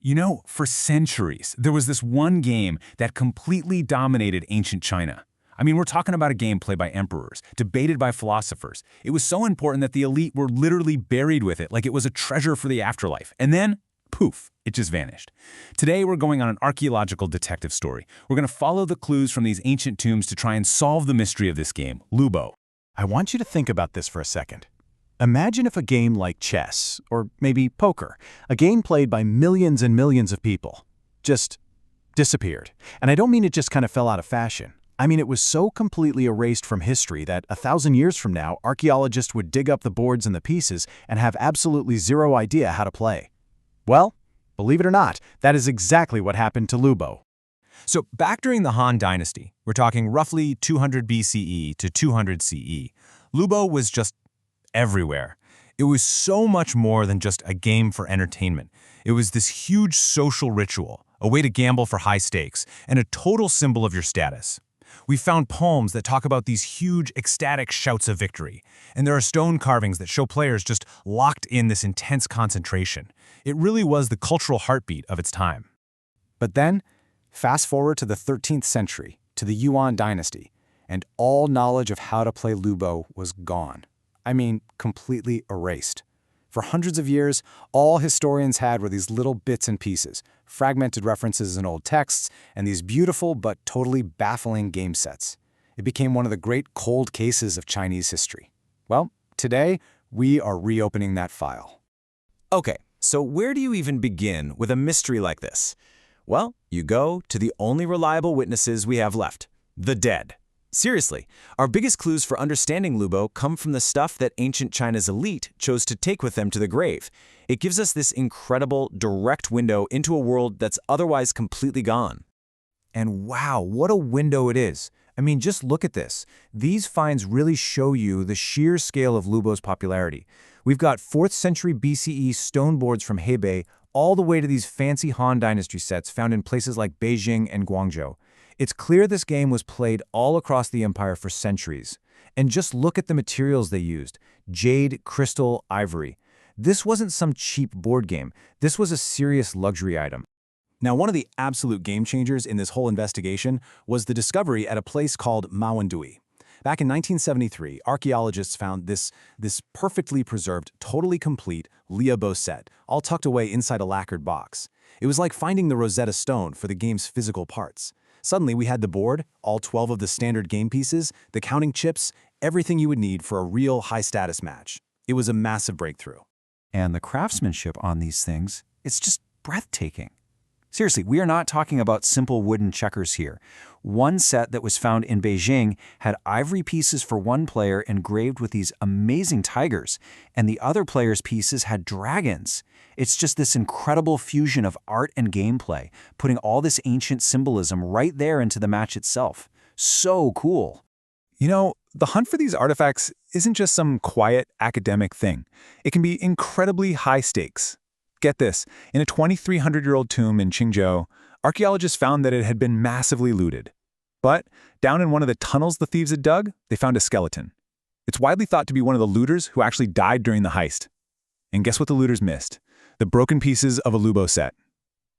You know, for centuries, there was this one game that completely dominated ancient China. I mean, we're talking about a game played by emperors, debated by philosophers. It was so important that the elite were literally buried with it like it was a treasure for the afterlife. And then, poof, it just vanished. Today, we're going on an archaeological detective story. We're going to follow the clues from these ancient tombs to try and solve the mystery of this game, Liubo. I want you to think about this for a second. Imagine if a game like chess, or maybe poker, a game played by millions and millions of people, just disappeared. And I don't mean it just kind of fell out of fashion. I mean it was so completely erased from history that 1,000 years from now, archaeologists would dig up the boards and the pieces and have absolutely zero idea how to play. Well, believe it or not, that is exactly what happened to Liubo. So back during the Han Dynasty, we're talking roughly 200 BCE to 200 CE, Liubo was just everywhere. It was so much more than just a game for entertainment. It was this huge social ritual, a way to gamble for high stakes, and a total symbol of your status. We found poems that talk about these huge, ecstatic shouts of victory, and there are stone carvings that show players just locked in this intense concentration. It really was the cultural heartbeat of its time. But then, fast forward to the 13th century, to the Yuan dynasty, and all knowledge of how to play Liubo was gone. I mean, completely erased. For hundreds of years, all historians had were these little bits and pieces, fragmented references in old texts, and these beautiful but totally baffling game sets. It became one of the great cold cases of Chinese history. Well, today, we are reopening that file. Okay, so where do you even begin with a mystery like this? Well, you go to the only reliable witnesses we have left, the dead. Seriously, our biggest clues for understanding Liubo come from the stuff that ancient China's elite chose to take with them to the grave. It gives us this incredible, direct window into a world that's otherwise completely gone. And wow, what a window it is. I mean, just look at this. These finds really show you the sheer scale of Liubo's popularity. We've got 4th century BCE stone boards from Hebei all the way to these fancy Han Dynasty sets found in places like Beijing and Guangzhou. It's clear this game was played all across the empire for centuries. And just look at the materials they used: jade, crystal, ivory. This wasn't some cheap board game. This was a serious luxury item. Now, one of the absolute game changers in this whole investigation was the discovery at a place called Mawandui. Back in 1973, archaeologists found this perfectly preserved, totally complete Liubo set, all tucked away inside a lacquered box. It was like finding the Rosetta Stone for the game's physical parts. Suddenly, we had the board, all 12 of the standard game pieces, the counting chips, everything you would need for a real high-status match. It was a massive breakthrough. And the craftsmanship on these things, it's just breathtaking. Seriously, we are not talking about simple wooden checkers here. One set that was found in Beijing had ivory pieces for one player engraved with these amazing tigers, and the other player's pieces had dragons. It's just this incredible fusion of art and gameplay, putting all this ancient symbolism right there into the match itself. So cool. You know, the hunt for these artifacts isn't just some quiet academic thing. It can be incredibly high stakes. Get this, in a 2,300-year-old tomb in Qingzhou, archaeologists found that it had been massively looted. But down in one of the tunnels the thieves had dug, they found a skeleton. It's widely thought to be one of the looters who actually died during the heist. And guess what the looters missed? The broken pieces of a Liubo set.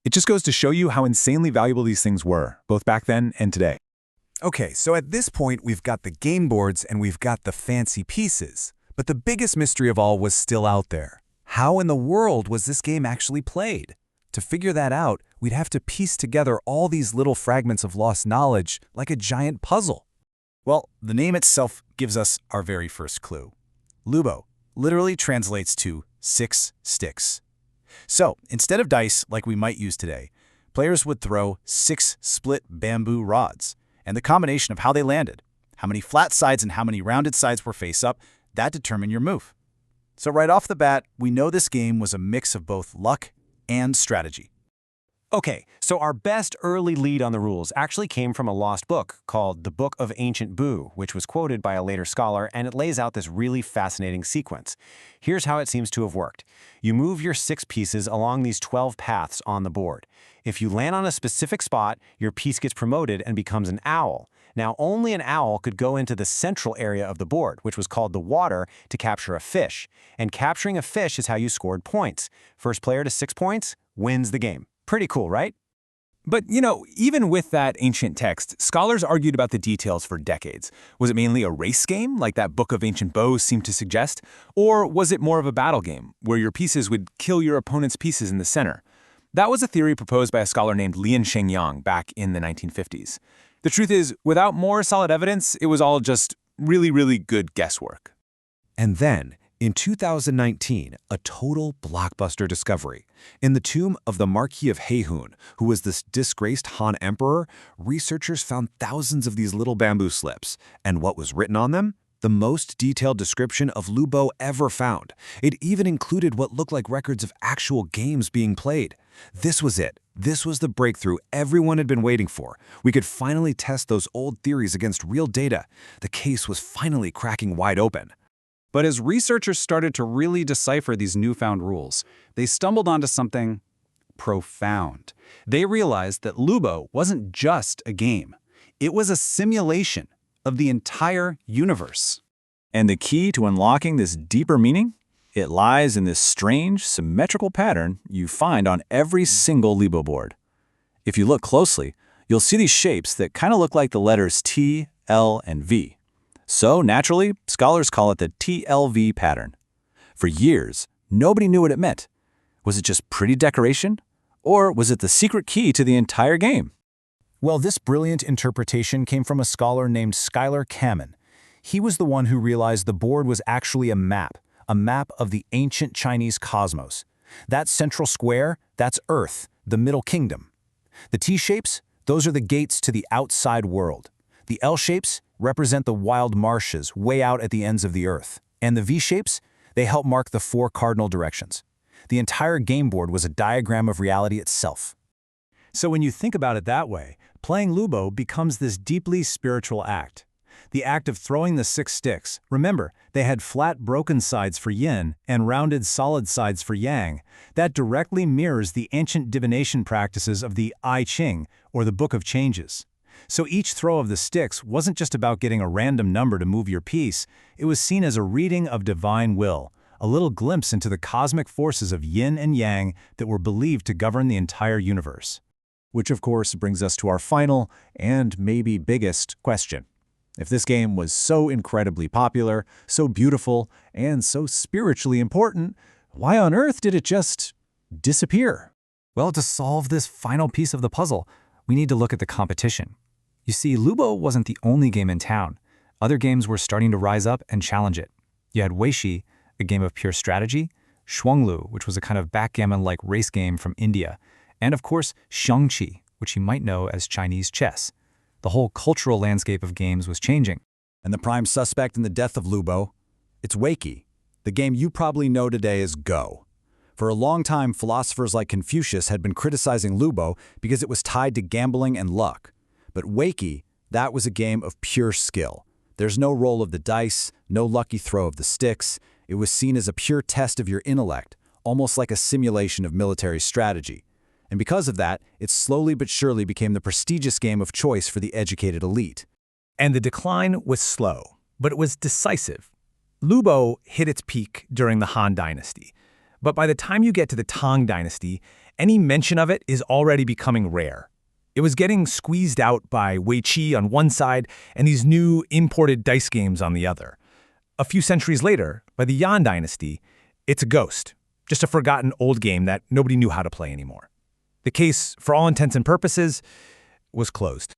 It just goes to show you how insanely valuable these things were, both back then and today. Okay, so at this point, we've got the game boards and we've got the fancy pieces. But the biggest mystery of all was still out there. How in the world was this game actually played? To figure that out, we'd have to piece together all these little fragments of lost knowledge like a giant puzzle. Well, the name itself gives us our very first clue. Liubo literally translates to 6 sticks. So, instead of dice like we might use today, players would throw 6 split bamboo rods, and the combination of how they landed, how many flat sides and how many rounded sides were face up, that determined your move. So right off the bat, we know this game was a mix of both luck and strategy. Okay, so our best early lead on the rules actually came from a lost book called The Book of Ancient Bu, which was quoted by a later scholar, and it lays out this really fascinating sequence. Here's how it seems to have worked. You move your 6 pieces along these 12 paths on the board. If you land on a specific spot, your piece gets promoted and becomes an owl. Now, only an owl could go into the central area of the board, which was called the water, to capture a fish. And capturing a fish is how you scored points. First player to 6 points wins the game. Pretty cool, right? But, even with that ancient text, scholars argued about the details for decades. Was it mainly a race game, like that Book of Ancient Bows seemed to suggest? Or was it more of a battle game, where your pieces would kill your opponent's pieces in the center? That was a theory proposed by a scholar named Lian Shengyang back in the 1950s. The truth is, without more solid evidence, it was all just really, really good guesswork. And then, in 2019, a total blockbuster discovery. In the tomb of the Marquis of Heihun, who was this disgraced Han emperor, researchers found thousands of these little bamboo slips. And what was written on them? The most detailed description of Liubo ever found. It even included what looked like records of actual games being played. This was it. This was the breakthrough everyone had been waiting for. We could finally test those old theories against real data. The case was finally cracking wide open. But as researchers started to really decipher these newfound rules, they stumbled onto something profound. They realized that Liubo wasn't just a game. It was a simulation of the entire universe. And the key to unlocking this deeper meaning? It lies in this strange, symmetrical pattern you find on every single Liubo board. If you look closely, you'll see these shapes that kind of look like the letters T, L, and V. So, naturally, scholars call it the TLV pattern. For years, nobody knew what it meant. Was it just pretty decoration? Or was it the secret key to the entire game? Well, this brilliant interpretation came from a scholar named Schuyler Kamen. He was the one who realized the board was actually a map of the ancient Chinese cosmos. That central square, that's Earth, the Middle Kingdom. The T-shapes, those are the gates to the outside world. The L-shapes represent the wild marshes way out at the ends of the Earth. And the V-shapes, they help mark the 4 cardinal directions. The entire game board was a diagram of reality itself. So when you think about it that way, playing Liubo becomes this deeply spiritual act. The act of throwing the 6 sticks. Remember, they had flat broken sides for yin and rounded solid sides for yang. That directly mirrors the ancient divination practices of the I Ching, or the Book of Changes. So each throw of the sticks wasn't just about getting a random number to move your piece, it was seen as a reading of divine will, a little glimpse into the cosmic forces of yin and yang that were believed to govern the entire universe. Which of course brings us to our final, and maybe biggest, question. If this game was so incredibly popular, so beautiful, and so spiritually important, why on earth did it just disappear? Well, to solve this final piece of the puzzle, we need to look at the competition. You see, Liubo wasn't the only game in town. Other games were starting to rise up and challenge it. You had Weishi, a game of pure strategy, Shuanglu, which was a kind of backgammon-like race game from India, and of course, Xiangqi, which you might know as Chinese chess. The whole cultural landscape of games was changing. And the prime suspect in the death of Liubo? It's Weiqi, the game you probably know today as Go. For a long time, philosophers like Confucius had been criticizing Liubo because it was tied to gambling and luck. But Weiqi, that was a game of pure skill. There's no roll of the dice, no lucky throw of the sticks. It was seen as a pure test of your intellect, almost like a simulation of military strategy. And because of that, it slowly but surely became the prestigious game of choice for the educated elite. And the decline was slow, but it was decisive. Liubo hit its peak during the Han Dynasty. But by the time you get to the Tang Dynasty, any mention of it is already becoming rare. It was getting squeezed out by Weiqi on one side and these new imported dice games on the other. A few centuries later, by the Yan Dynasty, it's a ghost, just a forgotten old game that nobody knew how to play anymore. The case, for all intents and purposes, was closed.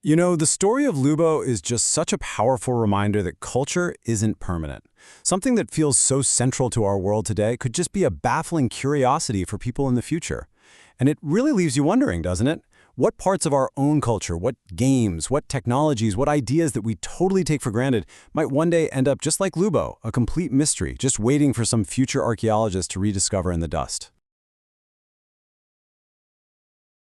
You know, the story of Liubo is just such a powerful reminder that culture isn't permanent. Something that feels so central to our world today could just be a baffling curiosity for people in the future. And it really leaves you wondering, doesn't it? What parts of our own culture, what games, what technologies, what ideas that we totally take for granted might one day end up just like Liubo, a complete mystery, just waiting for some future archaeologist to rediscover in the dust.